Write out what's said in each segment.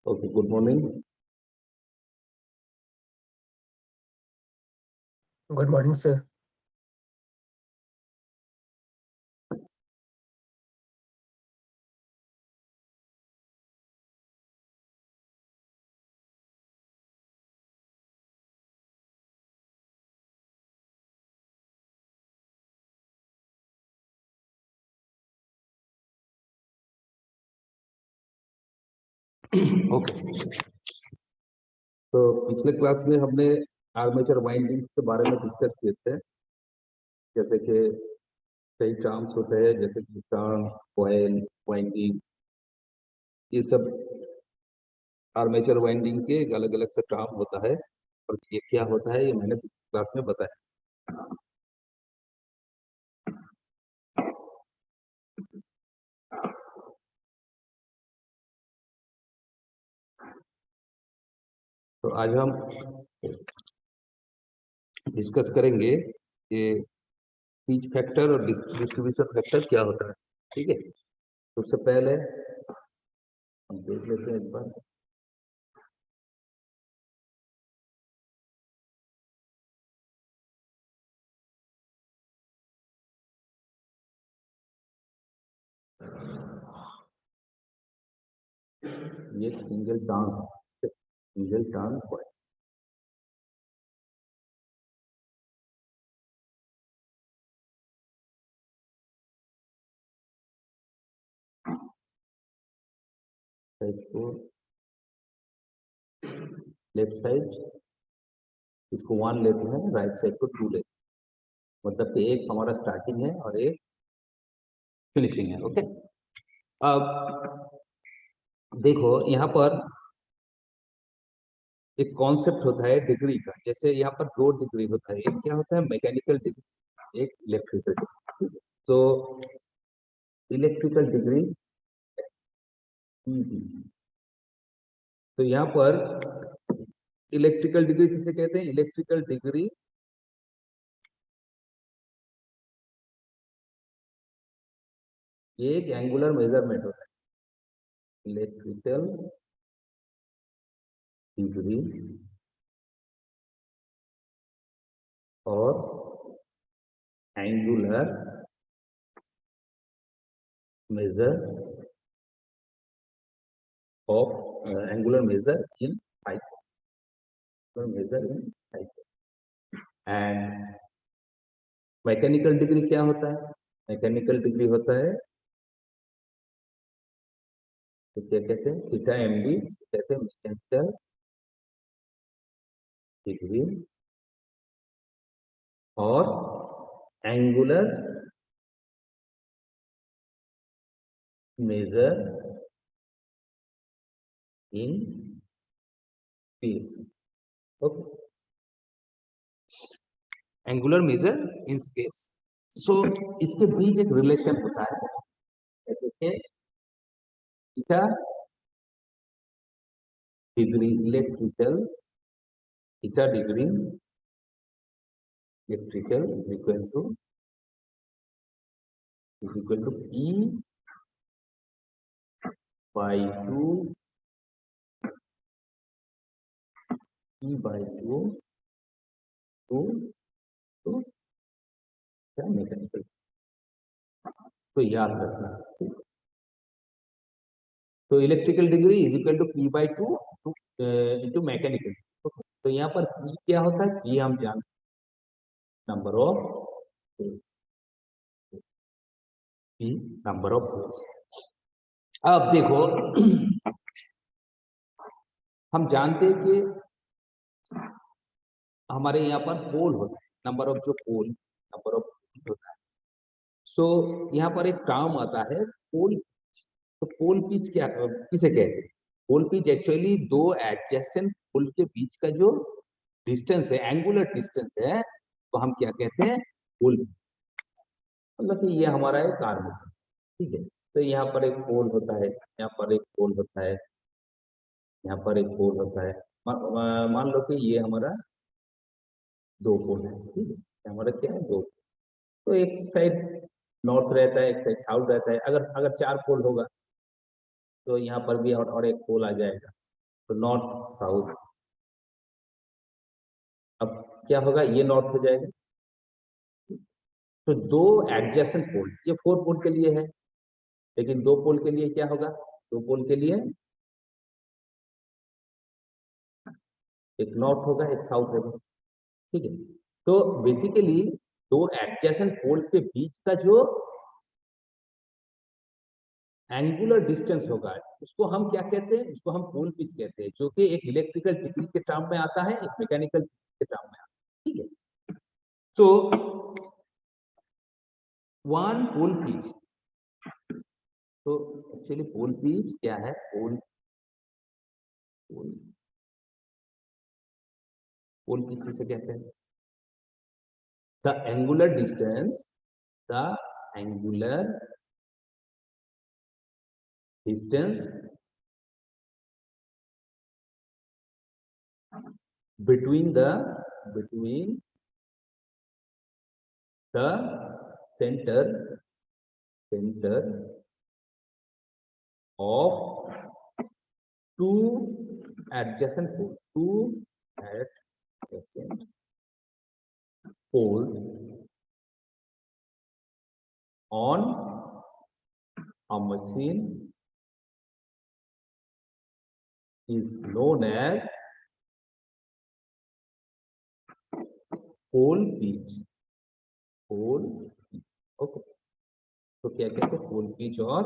Okay, good morning. Good morning, sir. Okay, तो पिछले class में हमने आर्मेचर वाइंडिंग्स के बारे में डिस्कस किए थे। जैसे कि कई टर्म्स होते हैं, जैसे कि टर्न, कॉइल, वाइंडिंग, ये सब आर्मेचर वाइंडिंग के एक अलग अलग से टर्म होता है और ये क्या होता है ये मैंने क्लास में बताया। तो आज हम डिस्कस करेंगे कि पिच फैक्टर और डिस्ट्रीब्यूशन फैक्टर क्या होता है। ठीक है, सबसे पहले हम देख लेते हैं एक बार। ये single turn coil. Left side इसको 1 लेते हैं, राइट साइड को 2 लेते हैं, मतलब कि एक हमारा स्टार्टिंग है और एक फिनिशिंग है। ओके, अब देखो यहाँ पर एक कॉन्सेप्ट होता है डिग्री का। जैसे यहाँ पर 2 डिग्री होता है, एक क्या होता है मैकेनिकल डिग्री, एक इलेक्ट्रिकल डिग्री। तो इलेक्ट्रिकल डिग्री, तो यहाँ पर इलेक्ट्रिकल डिग्री किसे कहते हैं? इलेक्ट्रिकल डिग्री एक एंगुलर मेजरमेंट होता है। इलेक्ट्रिकल डिग्री और angular measure of angular measure in height, measure in height. And mechanical degree क्या होता है? मैकेनिकल डिग्री होता है, तो क्या कहते हैं, थीटा एम डी कहते हैं, मैकेनिकल डिग्री और angular measure in space. Okay, angular measure in space. So इसके बीच एक रिलेशन होता है, जैसे कि theta degree electrical, theta degree electrical is equal to P by 2 P by 2 to क्या मैकेनिकल। तो याद रखना, तो electrical degree is equal to P by 2 into mechanical. तो यहाँ पर P क्या होता है? P हम जानते हैं number of P, number of poles. अब देखो हम जानते हैं कि हमारे यहाँ पर पोल होता है, नंबर ऑफ जो पोल, नंबर ऑफ होता है। सो यहाँ पर एक टर्म आता है पोल। तो पोल पिच क्या किसे कहते हैं? पोल पिच एक्चुअली दो एडजेसेंट पोल के बीच का जो डिस्टेंस है, एंगुलर डिस्टेंस है, तो हम क्या कहते हैं? पोल। मतलब कि ये हमारा एक आर्मेचर, ठीक है। तो यहाँ पर एक पोल होता है, यहाँ पर एक पोल होता है, यहाँ पर एक पोल होता है। मान लो कि ये हमारा 2 पोल है, ठीक है। हमारा क्या है? 2। तो एक साइड नॉर्थ रहता है, एक साइड साउथ रहता है। अगर अगर 4 पोल होगा तो यहाँ पर भी और एक पोल आ जाएगा। तो नॉर्थ साउथ। अब क्या होगा, ये नॉर्थ हो जाएगा। तो दो एडजेसेंट पोल, ये 4 पोल के लिए है, लेकिन 2 पोल के लिए क्या होगा, 2 पोल के लिए एक नॉर्थ होगा एक साउथ होगा, ठीक है। तो बेसिकली दो एडजेसेंट पोल के बीच का जो एंगुलर डिस्टेंस होगा उसको हम क्या कहते हैं, उसको हम पोल पिच कहते हैं, जो कि एक इलेक्ट्रिकल डिग्री के टर्म में आता है, एक मैकेनिकल के टर्म में आता है, ठीक है। तो वन पोल पिच, तो एक्चुअली पोल पिच क्या है, पोल पोल पोल पिच किसे कहते हैं, the angular distance, the angular distance between the center of two adjacent poles on a machine is known as pole pitch. Pole pitch. Okay. तो क्या कहते हैं, पोल पिच और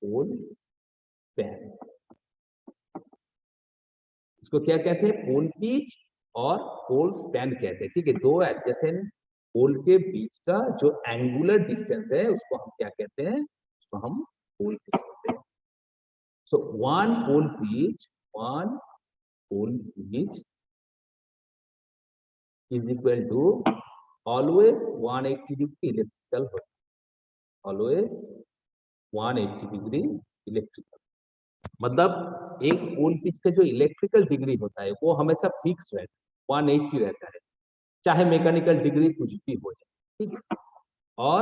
पोल स्पैन। इसको क्या कहते हैं, पोल पिच और पोल स्पैन कहते हैं, ठीक है। दो एडजेसेंट पोल के बीच का जो एंगुलर डिस्टेंस है उसको हम क्या कहते हैं, उसको हम पोल पिच कहते हैं। So one pole pitch is equal to always 180 degree electrical होता है, always 180 डिग्री इलेक्ट्रिकल। मतलब एक पोल पिच का जो इलेक्ट्रिकल डिग्री होता है वो हमेशा फिक्स रहता है, 180 रहता है, चाहे मैकेनिकल डिग्री कुछ भी हो जाए, ठीक है। और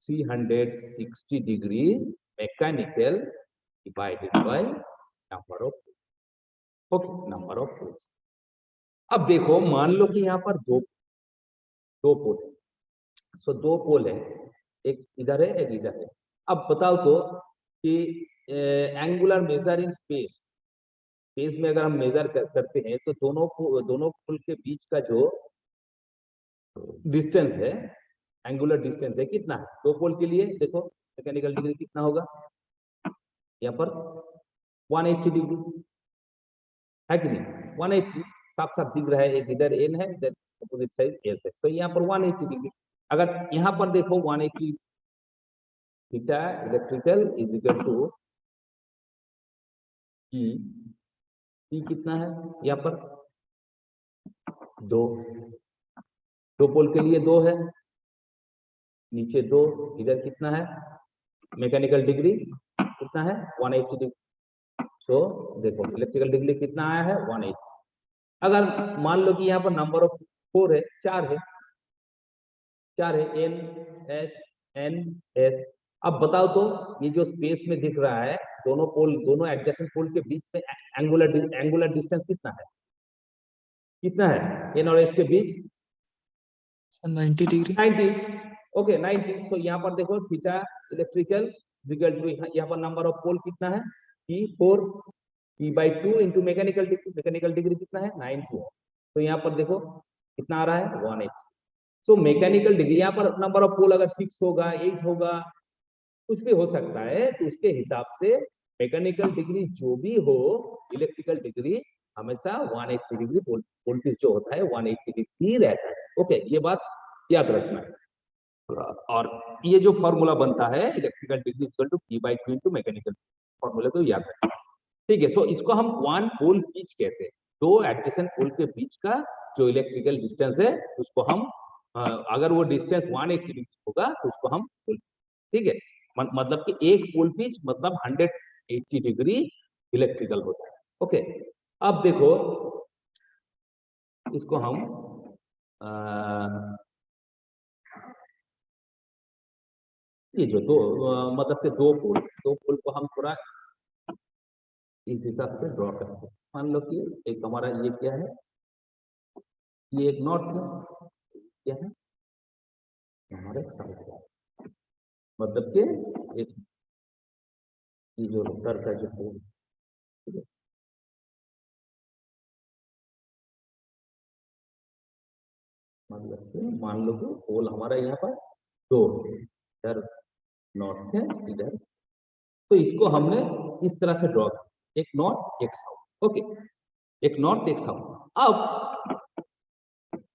360 degree mechanical divided by number of, okay, number of poles. अब देखो, मान लो कि यहाँ पर दो पोल है, सो 2 पोल है, एक इधर है एक इधर है। अब बताओ तो कि एंगुलर मेजर इन स्पेस में अगर हम मेजर करते हैं तो दोनों पोल के बीच का जो डिस्टेंस है, एंगुलर डिस्टेंस है, कितना है 2 पोल के लिए, देखो मैकेनिकल डिग्री कितना होगा, यहाँ पर 180 डिग्री है कि नहीं, 180 साफ साफ दिख रहा है, एक इधर एन है, इधर अपोजिट साइड एस है, तो यहाँ पर 180 डिग्री। अगर यहाँ पर देखो 180 theta electrical is equal to E कितना है, यहाँ पर 2 पोल के लिए 2 है, नीचे 2, इधर कितना है, मैकेनिकल डिग्री कितना है 180 डिग्री। तो देखो इलेक्ट्रिकल डिग्री कितना आया है 180। अगर मान लो कि यहाँ पर नंबर ऑफ 4 है, 4 है, एन एस एन एस। अब बताओ तो ये जो स्पेस में दिख रहा है, दोनों एडजेसेंट पोल के बीच में एंगुलर डिस्टेंस कितना है एन और एस के बीच, 90 डिग्री। 90, ओके 90। सो यहाँ पर देखो थीटा इलेक्ट्रिकल इक्वल टू, यहाँ पर नंबर ऑफ पोल कितना है, P4, P/2 into mechanical degree कितना है 90 है। तो यहाँ पर देखो कितना आ रहा है 180। सो मैकेनिकल डिग्री, यहाँ पर नंबर ऑफ पोल अगर 6 होगा 8 होगा कुछ भी हो सकता है, तो उसके हिसाब से मैकेनिकल डिग्री जो भी हो, इलेक्ट्रिकल डिग्री हमेशा 180 डिग्री वोल्टेज जो होता है 180 डिग्री रहता है, ओके, ये बात याद रखना है। और ये जो फॉर्मूला बनता है electrical degree equal to P/2 into mechanical, formula तो याद रखना, ठीक है। सो इसको हम वन पोल पिच कहते हैं, दो एडजेसेंट पोल के बीच का जो इलेक्ट्रिकल डिस्टेंस है उसको हम अगर वो डिस्टेंस 180 डिग्री होगा तो उसको हम पोल, ठीक है। मतलब कि एक पोल पिच मतलब 180 डिग्री इलेक्ट्रिकल होता है, ओके। अब देखो इसको हम ये जो दो मतलब के दो पोल को हम थोड़ा इस हिसाब से ड्रॉ करते हैं। मान लो कि एक हमारा ये क्या है, ये एक नॉर्थ है, क्या है हमारे साउथ है, मतलब कि एक ये जो उत्तर का जो पोल, ठीक है, मतलब कि मान लो कि पोल हमारा यहाँ पर दो, इधर नॉर्थ है, इधर, तो इसको हमने इस तरह से ड्रॉ किया, एक नॉर्थ एक साउथ, ओके, एक नॉर्थ एक साउथ। अब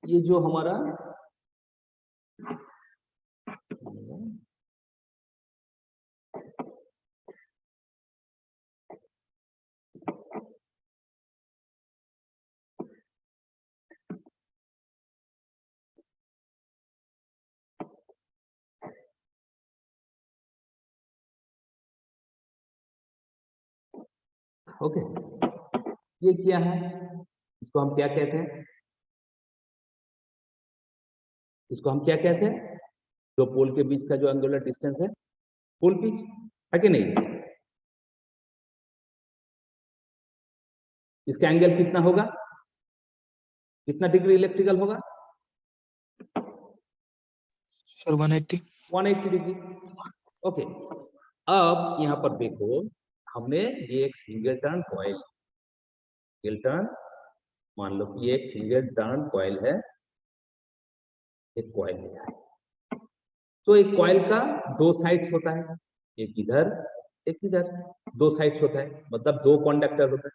ये जो हमारा ओके, ये क्या है, इसको हम क्या कहते हैं, इसको हम क्या कहते हैं, जो पोल के बीच का जो एंगुलर डिस्टेंस है, पोल पिच है कि नहीं, इसका एंगल कितना होगा, कितना डिग्री इलेक्ट्रिकल होगा, सर 180। 180 degree, okay. अब यहाँ पर देखो, हमने ये एक single turn coil, single turn, मान लो कि ये एक सिंगल टर्न कॉइल है, एक कॉइल है, तो एक कॉइल का दो साइड्स होता है, एक इधर एक इधर, दो साइड्स होता है, मतलब दो कंडक्टर होता है।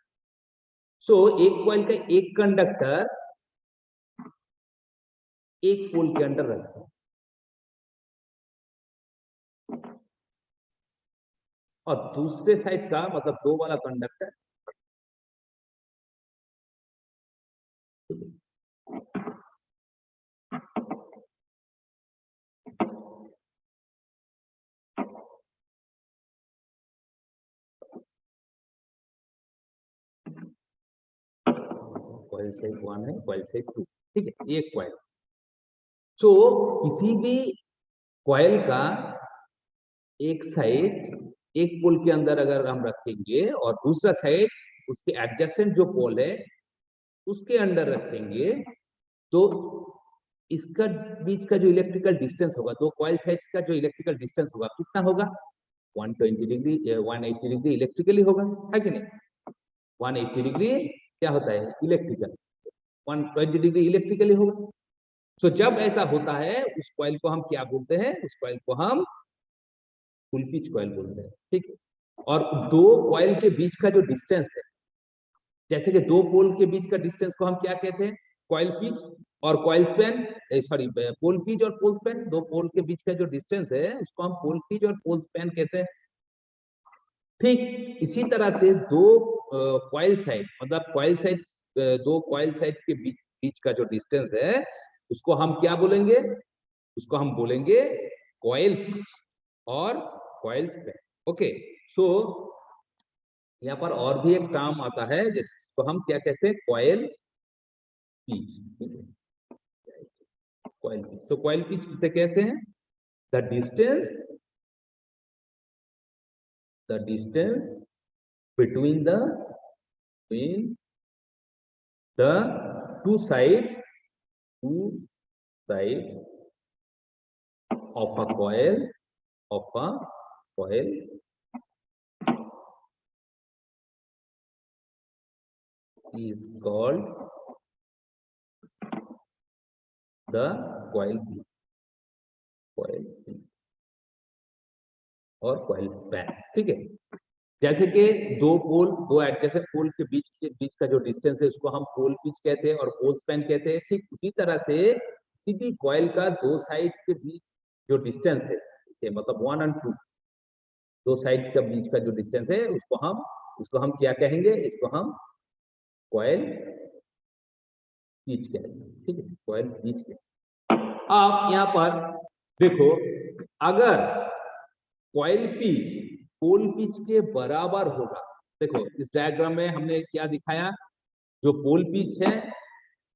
सो एक कॉइल का एक कंडक्टर एक पोल के अंदर रहता है, और दूसरे साइड का मतलब दो वाला कंडक्टर कॉइल साइड 1 है, कॉइल साइड 2, ठीक है, एक कॉइल। सो किसी भी कॉइल का एक साइड एक पोल के अंदर अगर हम रखेंगे और दूसरा साइड उसके एडजेसेंट जो पोल है उसके अंदर रखेंगे, तो इसका बीच का जो इलेक्ट्रिकल डिस्टेंस होगा, दो कॉइल साइड्स का जो इलेक्ट्रिकल डिस्टेंस होगा कितना होगा, 120 डिग्री, 180 डिग्री इलेक्ट्रिकली होगा, है कि नहीं, 180 डिग्री क्या होता है इलेक्ट्रिकल, 120 डिग्री इलेक्ट्रिकली होगा। सो जब ऐसा होता है उस कॉइल को हम क्या बोलते हैं, उस कॉइल को हम फुल पिच कॉइल बोलते हैं, ठीक है। और दो कॉइल के बीच का जो डिस्टेंस है, जैसे कि दो पोल के बीच का डिस्टेंस को हम क्या कहते हैं, कॉइल पिच और coil span, sorry pole pitch और पोल स्पैन, दो पोल के बीच का जो डिस्टेंस है उसको हम पोल पिच और पोल स्पैन कहते हैं। ठीक इसी तरह से दो कॉइल साइड, मतलब कॉइल साइड, दो कॉइल साइड के बीच का जो डिस्टेंस है उसको हम क्या बोलेंगे, उसको हम बोलेंगे कॉइल पिच और कॉइल स्पैन, ओके। सो यहाँ पर और भी एक टर्म आता है जिसको हम क्या कहते हैं, कॉइल पिच, कॉइल पिच। तो कॉइल पिच किसे कहते हैं, the distance between the two sides of a coil is called the coil pitch, और कॉइल स्पैन, ठीक है। जैसे कि दो पोल, दो एडजेसेंट पोल के बीच का जो डिस्टेंस है उसको हम पोल पिच कहते हैं और पोल स्पैन कहते हैं। ठीक उसी तरह से किसी भी कॉइल का दो साइड के बीच जो डिस्टेंस है, ठीक है, मतलब 1 और 2, दो साइड के बीच का जो डिस्टेंस है उसको हम क्या कहेंगे, इसको हम कॉइल पिच कहेंगे, ठीक है, कॉइल पिच कहेंगे। आप यहाँ पर देखो, अगर कॉइल पिच पोल पिच के बराबर होगा, देखो इस डायग्राम में हमने क्या दिखाया, जो पोल पिच है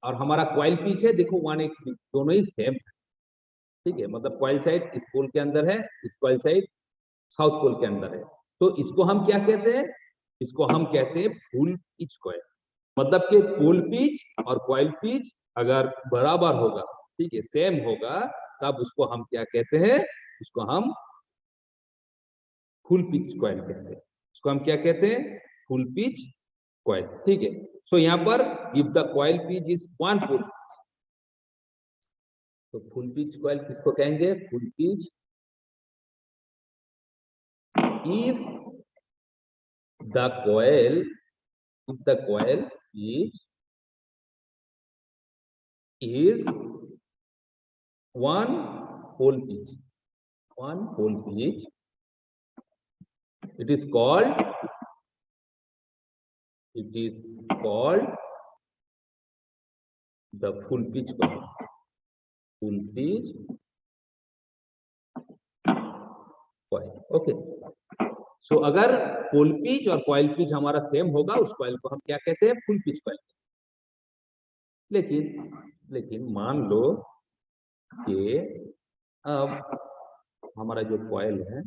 और हमारा कॉइल पिच है, देखो 180 दोनों ही सेम है, ठीक है, मतलब कॉइल साइड इस पोल के अंदर है, इस कॉइल साइड साउथ पोल के अंदर है, तो इसको हम क्या कहते हैं, इसको हम कहते हैं फुल पिच कॉइल। मतलब कि पोल पिच और कॉइल पिच अगर बराबर होगा, ठीक है, सेम होगा, तब उसको हम क्या कहते हैं, उसको हम फुल पिच कॉइल कहते हैं। उसको हम क्या कहते हैं, फुल पिच कॉइल, ठीक है। सो यहाँ पर if the coil pitch is 1 पोल, तो फुल पिच कॉइल किसको कहेंगे, full pitch if the coil if the coil is one pole pitch, it is called the full pitch coil. Full pitch coil, okay. सो अगर पोल pitch और coil pitch हमारा same होगा, उस coil को हम क्या कहते हैं, फुल पिच कॉइल। लेकिन मान लो कि अब हमारा जो कॉइल है,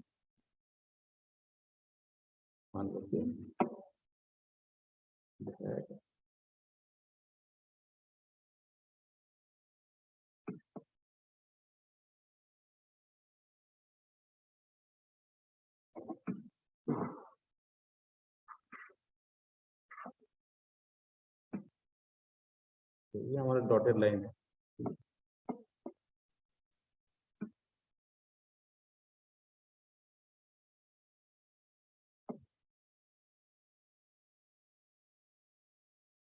मान लो कि ये हमारा डॉटेड लाइन है,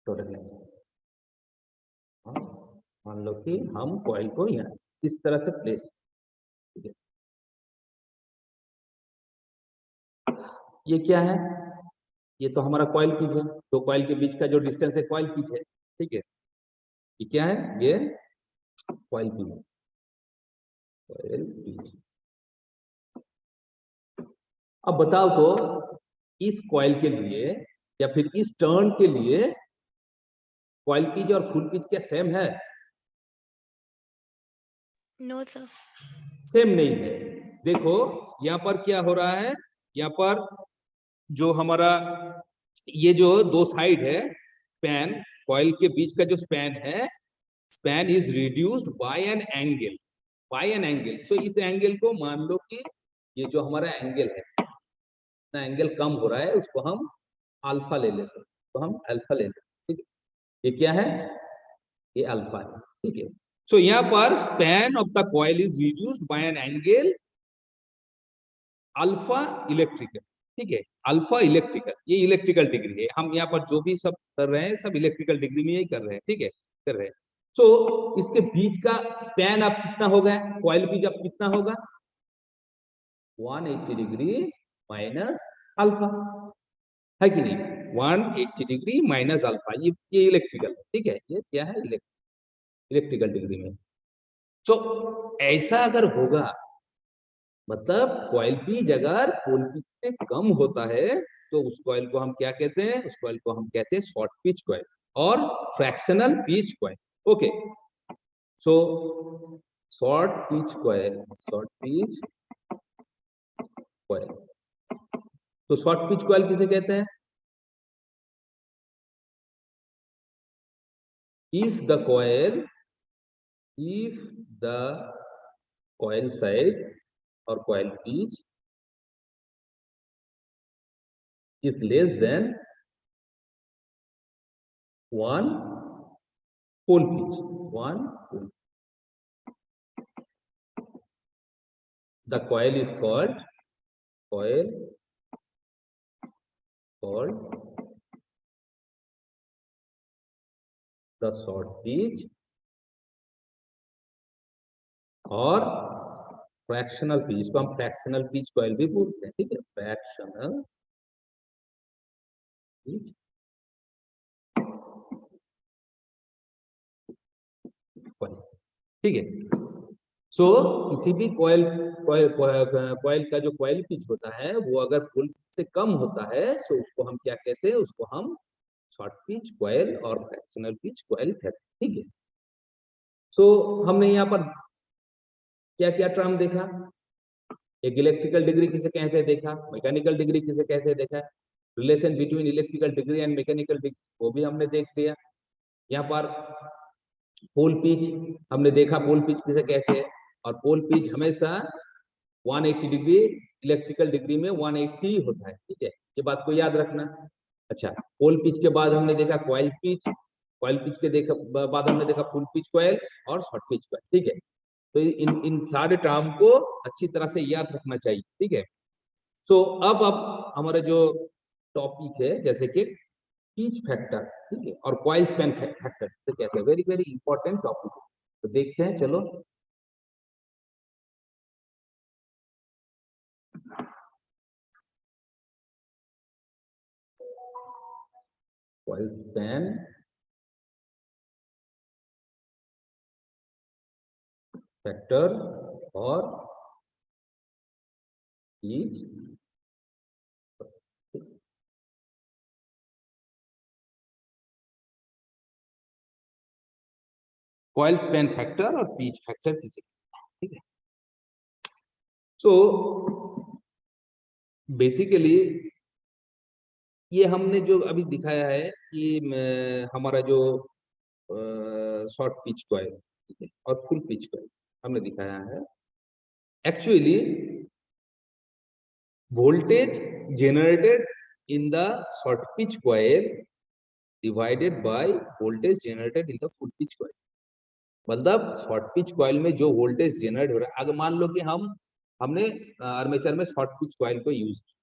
डॉटेड लाइन। मान लो कि हम कॉइल को यहाँ इस तरह से प्लेस, ठीक है, ये क्या है, ये तो हमारा कॉइल पिच है, तो कॉइल के बीच का जो डिस्टेंस है कॉइल पिच है, ठीक है। ये क्या है, ये कॉइल पिच, कॉइल पिच। अब बताओ तो इस कॉइल के लिए या फिर इस टर्न के लिए कॉइल पिच और फुल पिच क्या सेम है? नो सर, सेम नहीं है। देखो यहाँ पर क्या हो रहा है, यहाँ पर जो हमारा ये जो दो साइड है, स्पैन, कॉइल के बीच का जो स्पैन है, span is reduced by an angle. So इस एंगल को मान लो कि ये जो हमारा एंगल है, ना एंगल कम हो रहा है, उसको हम अल्फा ले लेते हैं, तो हम अल्फा ले लेते हैं, ठीक है। ये क्या है, ये अल्फा है, ठीक है। सो यहाँ पर span of the coil is reduced by an angle alpha electrical, ठीक है, अल्फा इलेक्ट्रिकल, ये इलेक्ट्रिकल डिग्री है। हम यहाँ पर जो भी सब कर रहे हैं सब इलेक्ट्रिकल डिग्री में ही कर रहे हैं, ठीक है, कर रहे हैं। सो इसके बीच का स्पैन अब कितना होगा, कॉइल बीच अब कितना होगा, 180 डिग्री माइनस अल्फा, है कि नहीं, 180 डिग्री माइनस अल्फा, ये इलेक्ट्रिकल, ठीक है, ये क्या है, इलेक्ट्रिकल डिग्री में। सो ऐसा अगर होगा, मतलब कॉइल पिच अगर पोल पिच से कम होता है, तो उस कॉइल को हम क्या कहते हैं, उस कॉइल को हम कहते हैं शॉर्ट पिच कॉइल और fractional pitch coil, okay. So short pitch coil, तो शॉर्ट पिच कॉइल किसे कहते हैं, if the coil size or coil pitch is less than 1 pole pitch, the coil is called the short pitch और fractional pitch, को हम fractional pitch coil भी बोलते हैं, ठीक है, फ्रैक्शनल पिच कॉइल, ठीक है। सो किसी भी कॉइल का जो कॉइल पिच होता है, वो अगर फुल से कम होता है, तो उसको हम क्या कहते हैं, उसको हम शॉर्ट पिच कॉइल और फ्रैक्शनल पिच कॉइल कहते हैं, ठीक है। सो हमने यहाँ पर क्या क्या टर्म देखा, एक इलेक्ट्रिकल डिग्री किसे कहते हैं देखा, मैकेनिकल डिग्री किसे कहते हैं देखा, relation between electrical degree and mechanical degree वो भी हमने देख लिया। यहाँ पर पोल पिच हमने देखा, पोल पिच किसे कहते हैं, और पोल पिच हमेशा 180 डिग्री, इलेक्ट्रिकल डिग्री में 180 होता है, ठीक है, ये बात को याद रखना। अच्छा, पोल पिच के बाद हमने देखा कॉइल पिच, कॉइल पिच के बाद हमने देखा फुल पिच कॉइल और शॉर्ट पिच कॉइल, ठीक है। तो इन सारे टर्म को अच्छी तरह से याद रखना चाहिए, ठीक है। तो अब हमारा जो टॉपिक है जैसे कि पिच फैक्टर, ठीक है, और कॉइल स्पैन फैक्टर से कहते हैं, वेरी वेरी इंपॉर्टेंट टॉपिक है। तो देखते हैं, चलो। कॉइल स्पैन फैक्टर और पिच, कॉइल स्पैन फैक्टर और पिच फैक्टर किसे, ठीक है। सो बेसिकली ये हमने जो अभी दिखाया है कि हमारा जो शॉर्ट पिच कॉइल, ठीक है, और फुल पिच कॉइल हमने दिखाया है। Actually voltage generated in the short pitch coil divided by voltage generated in the full pitch coil। मतलब शॉर्ट पिच कॉइल में जो वोल्टेज जनरेट हो रहा है, अगर मान लो कि हमने आर्मेचर में शॉर्ट पिच कॉइल को यूज किया,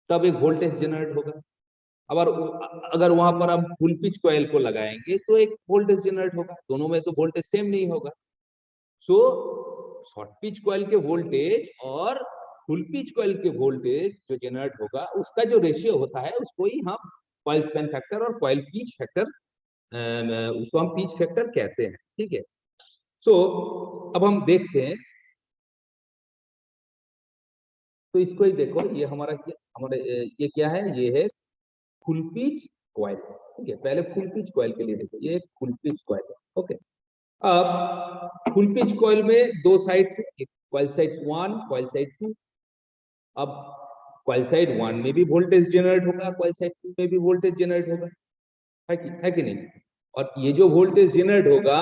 तब एक वोल्टेज जनरेट होगा। अगर वहां पर हम फुल पिच कॉइल को लगाएंगे तो एक वोल्टेज जनरेट होगा, दोनों में तो वोल्टेज सेम नहीं होगा। सो शॉर्ट पिच कॉइल के वोल्टेज और फुल पिच कॉइल के वोल्टेज जो जनरेट होगा उसका जो रेशियो होता है उसको ही हम कॉइल स्पैन फैक्टर और कॉइल पिच फैक्टर, उसको हम पिच फैक्टर कहते हैं, ठीक है। सो अब हम देखते हैं, तो इसको ही देखो, ये हमारे ये क्या है, ये है फुल पिच कॉइल, ठीक है। पहले फुल पिच कॉइल के लिए देखो, ये फुल पिच कॉइल है, ओके। अब फुल पिच कॉइल में दो साइड्स, एक कॉइल साइड 1, कॉइल साइड 2। अब कॉइल साइड 1 में भी वोल्टेज जनरेट होगा, कॉइल साइड 2 में भी वोल्टेज जनरेट होगा, है कि नहीं। और ये जो वोल्टेज जनरेट होगा,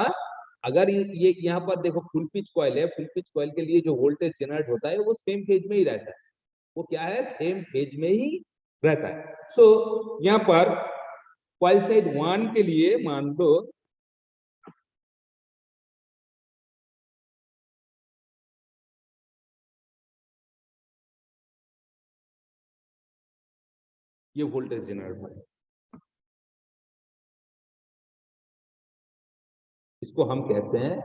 अगर ये यहाँ पर देखो फुल पिच कॉइल है, फुल पिच कॉइल के लिए जो वोल्टेज जनरेट होता है वो सेम फेज में ही रहता है, वो क्या है, सेम फेज में ही रहता है। सो यहाँ पर कॉइल साइड 1 के लिए मान लो ये वोल्टेज जनरेट हो रहा है, इसको हम कहते हैं,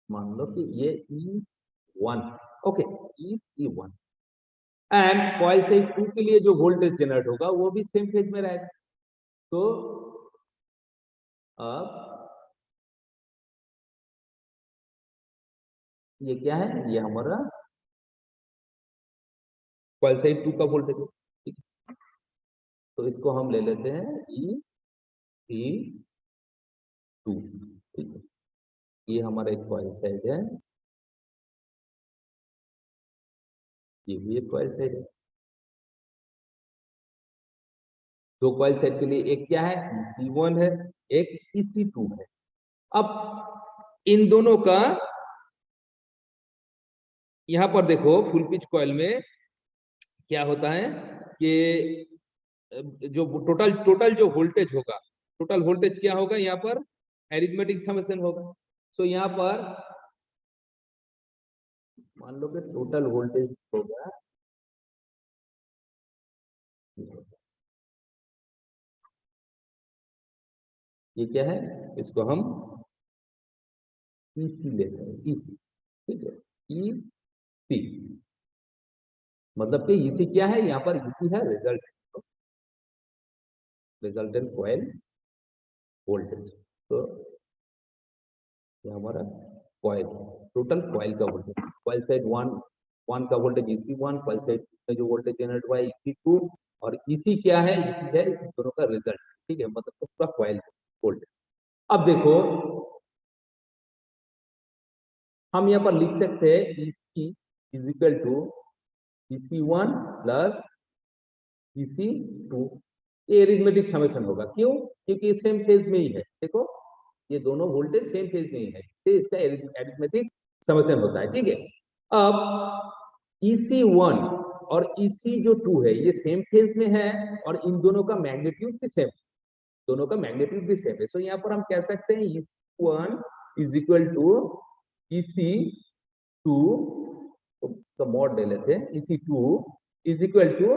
मान लो कि ये E1, okay, E1। And coil side 2 के लिए जो वोल्टेज जनरेट होगा वो भी सेम फेज में रहेगा। तो अब ये क्या है, ये हमारा कॉइल साइड 2 का वोल्टेज है, ठीक है। तो इसको हम ले लेते हैं E2, ठीक है। ये हमारा एक कॉइल साइड है, ये भी एक कॉइल साइड है। दो कॉइल साइड के लिए एक क्या है, EC1 है, एक EC2 है। अब इन दोनों का यहां पर देखो फुल पिच कॉइल में क्या होता है कि जो टोटल टोटल जो वोल्टेज होगा, टोटल वोल्टेज क्या होगा, यहाँ पर एरिथमेटिक समेशन होगा। सो यहाँ पर मान लो कि टोटल वोल्टेज होगा, ये क्या है, इसको हम EC लेते हैं, EC, ठीक है, EC। मतलब कि EC क्या है, यहाँ पर EC है रिजल्टेंट कॉइल वोल्टेज। तो ये हमारा कॉइल, टोटल कॉइल का वोल्टेज, कॉइल साइड 1 का वोल्टेज EC1, कॉइल साइड में जो वोल्टेज जनरेट हुआ है EC2, और EC क्या है, EC है इन दोनों का रिजल्ट, ठीक है, मतलब तो पूरा कॉइल वोल्टेज। अब देखो हम यहाँ पर लिख सकते हैं EC is equal to EC1 plus EC2, ये एरिथमेटिक समेशन होगा। क्यों? क्योंकि सेम फेज में ही है। देखो ये दोनों वोल्टेज सेम फेज में ही है, इससे इसका एरिथमेटिक समेशन होता है। ठीक है, अब EC1 और EC2 है, ये सेम फेज में है और इन दोनों का मैग्नीट्यूड भी सेम, दोनों का मैग्नीट्यूड भी सेम है। सो यहाँ पर हम कह सकते हैं EC1 is equal to EC2, तो मॉड ले लेते हैं, EC2 इज इक्वल टू,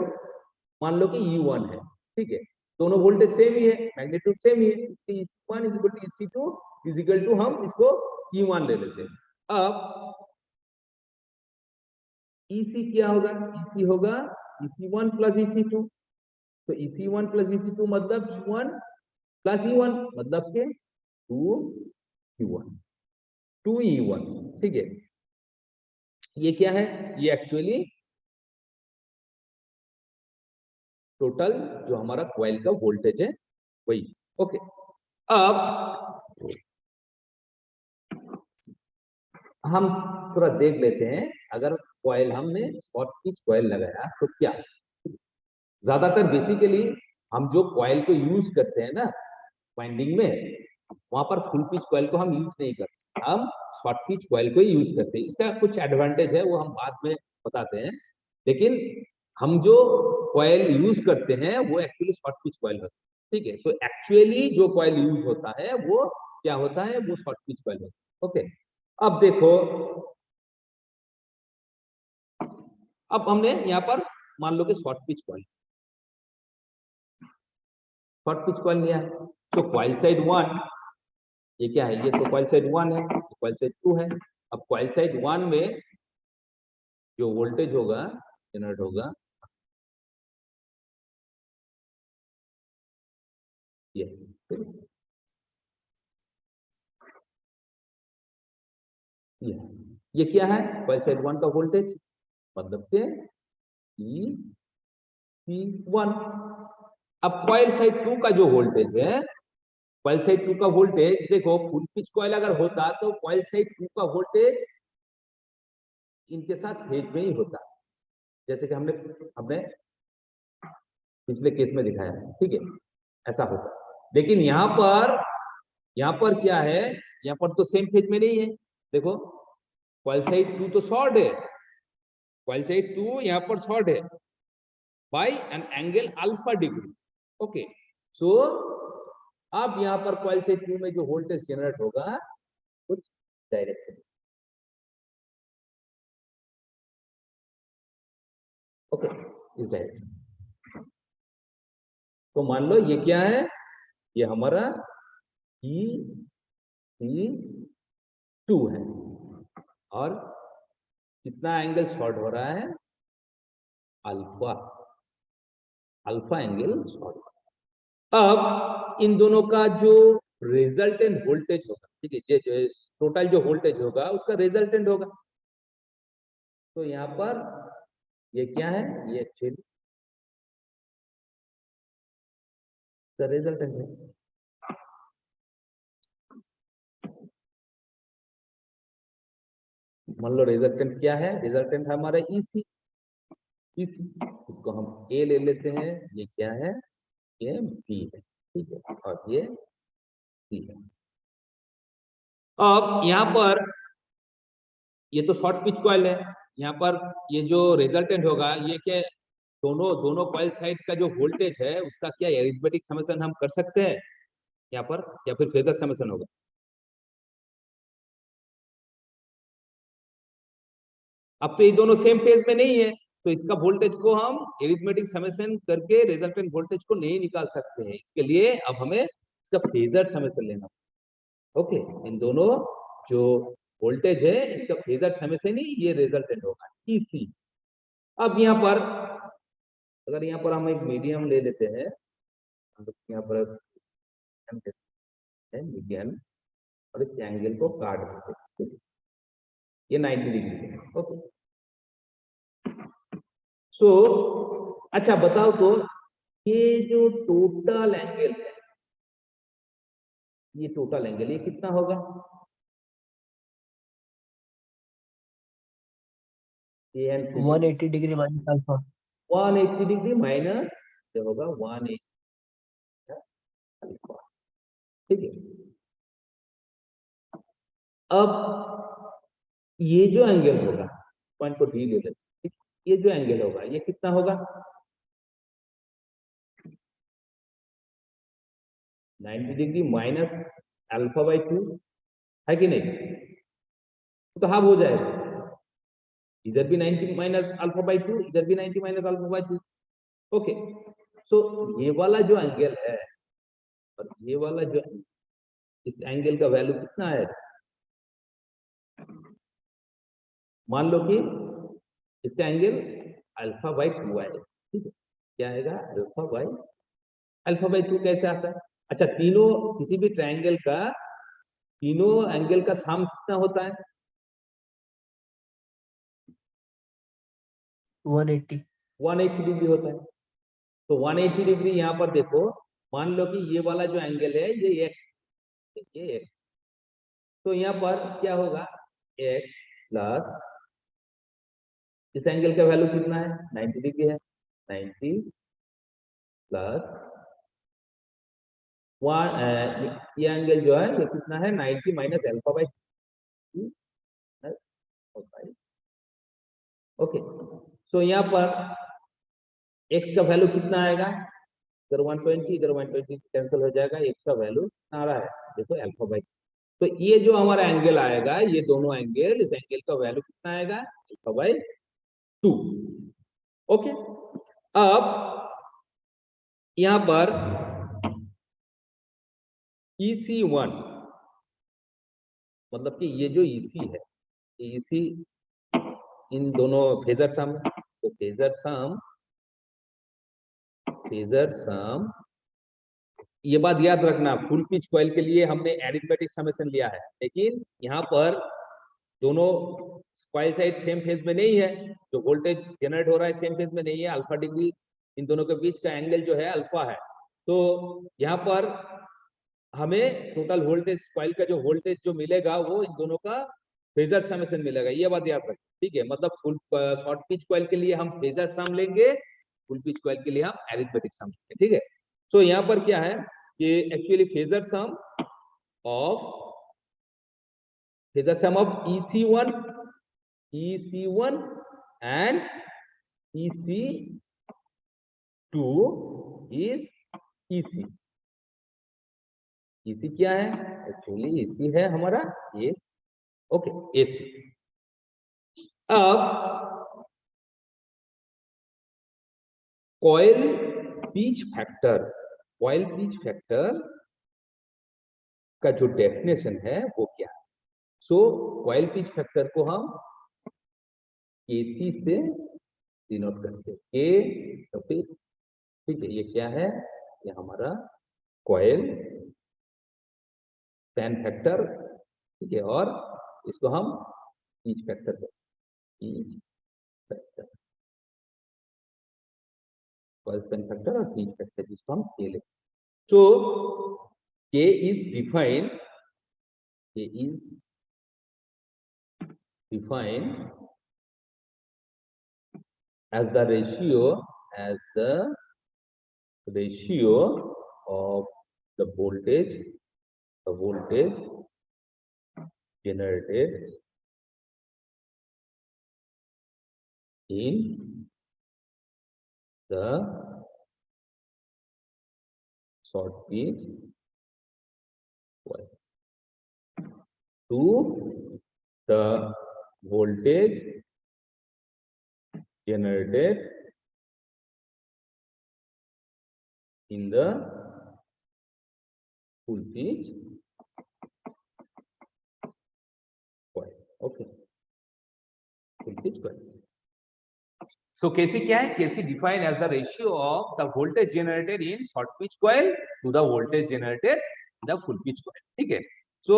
मान लो कि E1 है। ठीक है, दोनों वोल्टेज सेम ही है, मैग्नीट्यूड सेम ही है, EC1 is equal to EC2 is equal to, हम इसको E1 ले लेते हैं। अब EC क्या होगा? EC होगा EC1 प्लस EC2, तो EC1 प्लस EC2 मतलब E1 प्लस E1 मतलब के 2E1, 2E1। ठीक है, ये क्या है? ये एक्चुअली टोटल जो हमारा कॉइल का वोल्टेज है वही। ओके, अब हम थोड़ा देख लेते हैं, अगर कॉइल हमने शॉर्ट पिच कॉइल लगाया तो क्या, ज्यादातर बेसिकली हम जो कॉइल को यूज करते हैं ना वाइंडिंग में, वहां पर फुल पिच कॉइल को हम यूज नहीं करते, हम शॉर्ट पिच कॉइल को ही यूज करते हैं। इसका कुछ एडवांटेज है, वो हम बाद में बताते हैं, लेकिन हम जो कॉइल यूज करते हैं वो एक्चुअली शॉर्ट पिच कॉइल होता है। ठीक है, सो एक्चुअली जो कॉइल यूज होता है वो क्या होता है? वो शॉर्ट पिच कॉइल होता है। ओके, अब देखो, अब हमने यहाँ पर मान लो कि short pitch coil, short pitch coil लिया है, तो कॉइल साइड 1 ये क्या है? ये तो कॉइल साइड 1 है, कॉइल साइड 2 है। अब कॉइल साइड 1 में जो वोल्टेज होगा जनरेट होगा ये, ये क्या है? कॉइल साइड 1 का वोल्टेज, मतलब के EC1। अब कॉइल साइड 2 का जो वोल्टेज है, कॉइल साइड 2 का वोल्टेज देखो, फुल पिच कॉइल अगर होता तो कॉइल साइड 2 का वोल्टेज इनके साथ फेज में ही होता, जैसे कि हमने अपने पिछले केस में दिखाया है। ठीक है, ऐसा होता, लेकिन यहाँ पर क्या है? यहाँ पर तो सेम फेज में नहीं है। देखो कॉइल साइड 2 तो शॉर्ट है, कॉइल साइड 2 यहाँ पर शॉर्ट है by an angle alpha degree. Okay, so अब यहाँ पर कॉइल साइड 2 में जो वोल्टेज जनरेट होगा कुछ डायरेक्शन, ओके, इस डायरेक्शन। तो मान लो ये क्या है? ये हमारा EC2 है, और कितना एंगल शॉर्ट हो रहा है? Alpha, alpha angle short. अब इन दोनों का जो रिजल्टेंट वोल्टेज होगा, ठीक है, जो टोटल जो वोल्टेज होगा उसका रिजल्टेंट होगा। तो यहाँ पर ये क्या है? ये एक्चुअली का रिजल्टेंट है। मान लो रिजल्टेंट क्या है? रिजल्टेंट है हमारा EC, इसको हम A ले लेते हैं, ये क्या है? ये B है। ठीक है, और ये C है। अब यहाँ पर ये तो शॉर्ट पिच कॉइल है, यहाँ पर ये जो रिजल्टेंट होगा ये क्या, दोनों दोनों कॉइल साइड का जो वोल्टेज है उसका क्या अरिथमेटिक समेशन हम कर सकते हैं यहाँ पर, या फिर फेजर समेशन होगा? अब तो ये दोनों सेम फेज में नहीं है, तो इसका वोल्टेज को हम अरिथमेटिक समेशन करके रिजल्टेंट वोल्टेज को नहीं निकाल सकते हैं। इसके लिए अब हमें इसका फेजर समेशन लेना। ओके, इन दोनों जो वोल्टेज है इनका फेजर समेशन ही ये रिजल्टेंट होगा EC। अब यहाँ पर अगर यहाँ पर हम एक मीडियम ले लेते हैं, यहाँ पर मीडियम, और इस एंगल को काट देते हैं, ये 90 डिग्री है। ओके, सो अच्छा बताओ तो, ये जो टोटल एंगल है, ये टोटल एंगल ये कितना होगा? ये 180 degree minus alpha. 180 degree minus ये होगा 180 अल्फा। ठीक है, अब ये जो एंगल होगा, पॉइंट को डी ले लेते, ये जो एंगल होगा ये कितना होगा? 90 डिग्री माइनस अल्फा बाई 2 है कि नहीं? तो हाफ हो जाएगा, इधर भी 90 माइनस अल्फा बाई 2, इधर भी 90 माइनस अल्फा बाई 2। ओके, सो ये वाला जो एंगल है और ये वाला जो, इस एंगल का वैल्यू कितना है? मान लो कि इसका एंगल अल्फा बाई 2 आएगा। ठीक है, क्या आएगा? अल्फा बाई 2 कैसे आता है? अच्छा, तीनों किसी भी ट्रायंगल का तीनों एंगल का सम कितना होता है? 180 डिग्री होता है। तो 180 डिग्री यहाँ पर देखो, मान लो कि ये वाला जो एंगल है ये x, तो यहाँ पर क्या होगा? x प्लस इस एंगल का वैल्यू कितना है? 90 डिग्री है। 90 प्लस ये एंगल जो है ये कितना है? 90 माइनस अल्फा बाई 2। ओके, सो यहाँ पर x का वैल्यू कितना आएगा? इधर 120, इधर 120 कैंसिल हो जाएगा, x का वैल्यू कितना आ रहा है? देखो अल्फा बाई। तो ये जो हमारा एंगल आएगा, ये दोनों एंगल, इस एंगल का वैल्यू कितना आएगा? Alpha by 2। ओके, अब यहां पर EC1 मतलब कि ये जो EC है, EC इन दोनों फेजर सम, तो फेजर सम ये बात याद रखना, फुल पिच कॉइल के लिए हमने एरिथमेटिक समेशन लिया है, लेकिन यहाँ पर दोनों कॉइल साइड सेम फेज में नहीं है, जो वोल्टेज जनरेट हो रहा है सेम फेज में नहीं है, अल्फा डिग्री इन दोनों के बीच का एंगल जो है अल्फा है। तो यहाँ पर हमें टोटल वोल्टेज, कॉइल का जो वोल्टेज जो मिलेगा वो इन दोनों का फेजर समेशन मिलेगा, ये बात याद रखें। ठीक है, मतलब फुल शॉर्ट पिच कॉइल के लिए हम फेजर सम लेंगे, फुल पिच कॉइल के लिए हम एरिथमेटिक सम लेंगे। ठीक है, तो यहाँ पर क्या है कि actually phasor sum of EC1 and EC2 is EC। EC क्या है? एक्चुअली EC है हमारा AC। Okay, AC। अब कॉइल पिच फैक्टर का जो डेफिनेशन है वो क्या है? सो कॉइल पिच फैक्टर को हम KC से डिनोट करते हैं, K तो फिर ठीक है, ये क्या है? ये हमारा कॉइल स्पैन फैक्टर। ठीक है, और इसको हम pitch factor coil span factor और पिच फैक्टर जिसको हम K लेते हैं। तो K is defined as the ratio of the voltage generated in the short pitch coil to the voltage generated in the full pitch coil। Okay, full pitch coil। So KC क्या है? KC defined as the ratio of the voltage generated in short pitch coil to the voltage generated in the full pitch coil। ठीक है, so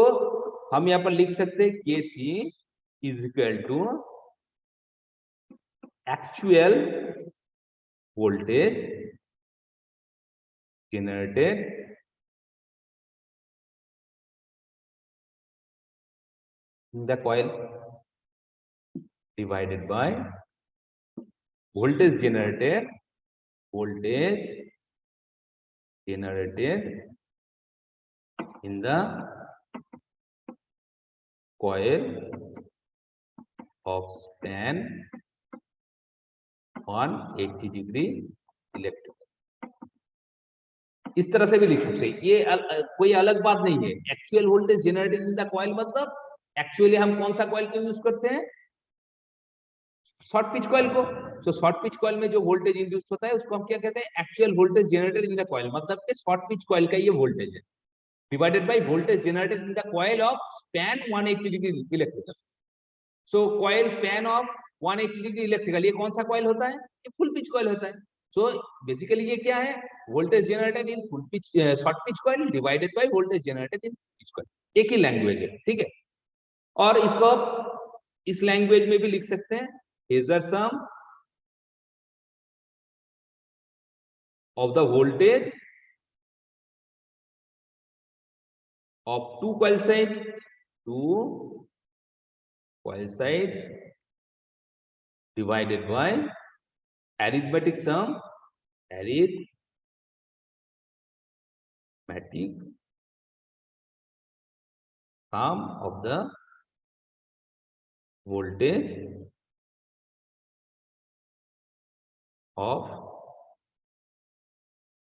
हम यहाँ पर लिख सकते हैं KC is equal to actual voltage generated in the coil divided by voltage generated generated in the coil of span 180 degree electrical. इस तरह से भी लिख सकते हैं, ये कोई अलग बात नहीं है। Actual voltage generated in the coil मतलब एक्चुअली हम कौन सा कॉइल को यूज करते हैं, शॉर्ट पिच कॉइल को। तो शॉर्ट पिच कॉइल में जो वोल्टेज इंड्यूस होता है उसको हम क्या कहते हैं, actual voltage generated in the coil, मतलब कि शॉर्ट पिच कॉइल का ये वोल्टेज है divided by voltage generated in the coil of span 180 degree electrical. So coil span of 180 degree electrical, ये कौन सा कॉइल होता है, ये फुल पिच कॉइल होता है। सो बेसिकली ये क्या है, voltage generated in full pitch short pitch coil divided by voltage generated in pitch coil, एक ही लैंग्वेज है, ठीक है। और इसको इस लैंग्वेज में भी लिख सकते हैं, phasor sum of the voltage of two coil sides divided by arithmetic sum of the voltage of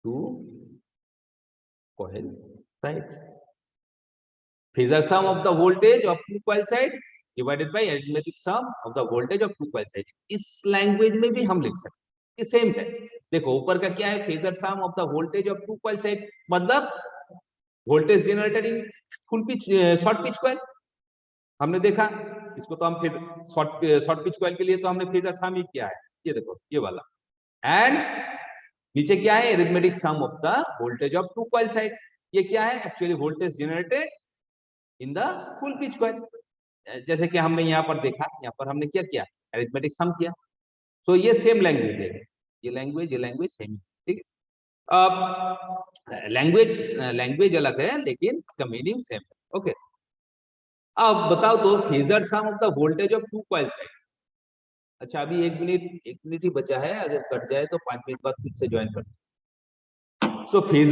two coil sides. Phasor sum of the voltage of two coil sides divided by arithmetic sum of the voltage of two coil sides. इस language में भी हम लिख सकते हैं, ये same है। देखो ऊपर का क्या है, phasor sum of the voltage of two coil side, मतलब voltage generated in full pitch short pitch coil. हमने देखा इसको, तो हम फिर शॉर्ट पिच कॉइल के लिए तो हमने फेजर सम ही किया है, ये देखो ये वाला। एंड नीचे क्या है, arithmetic sum of the voltage of two coil side, ये क्या है, actually voltage generated in the full pitch coil. जैसे कि हमने यहाँ पर देखा, यहाँ पर हमने क्या किया, अरिथमेटिक सम किया। तो ये सेम लैंग्वेज है, ये लैंग्वेज सेम, ठीक है। अब लैंग्वेज अलग है लेकिन इसका मीनिंग सेम है, ओके। अब बताओ तो phasor sum of the voltage of two coil side. अच्छा अभी एक मिनट ही बचा है, अगर कट जाए तो 5 मिनट बाद फिर से ज्वाइन कर। सो फेजर